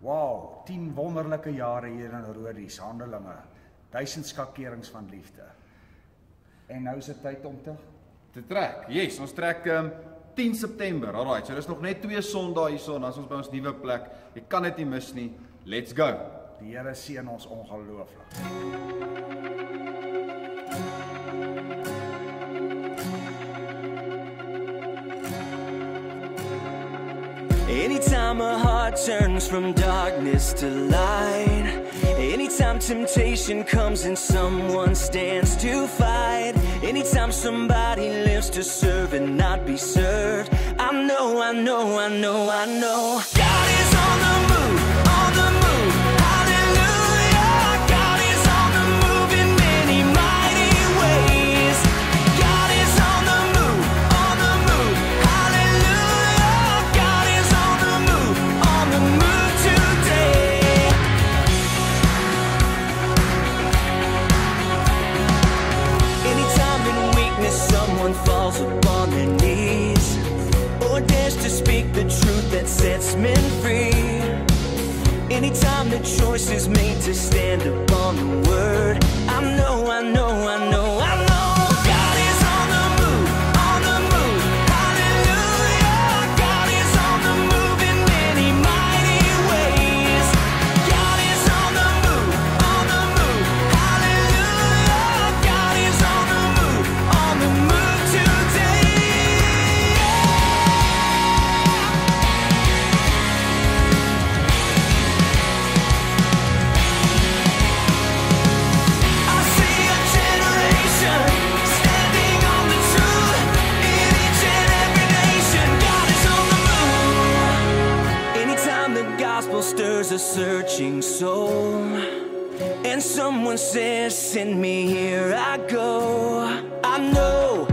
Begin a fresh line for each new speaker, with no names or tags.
Wow, 10 wonderlike jare hier in Rodies, Handelinge, 1000 skakerings van liefde. En nou is dit tyd om
te trek. Yes, ons trek 10 September. Alright, so dis nog net 2 Sondae hierson, dan is ons by ons nuwe plek. Jy kan dit nie mis nie. Let's go.
Die Here seën ons ongelooflik.
Anytime a heart turns from darkness to light, anytime temptation comes and someone stands to fight, anytime somebody lives to serve and not be served, I know God is on the move, on the move. Hallelujah, God is on the move in many mighty ways. God is on the move, on the move. Hallelujah, God is on the move today. Anytime in weakness someone falls upon their knees, or dares to speak the truth that sets men free. Anytime the choice is made to stand upon the word, I know God is on the move, on the move. Hallelujah, God is on the move in many mighty ways. God is on the move, on the move. Hallelujah, God is on the move today. I see a generation standing on the truth in each and every nation. God is on the move. Anytime the gospel stirs a searching soul, and someone says, send me, here I go, I know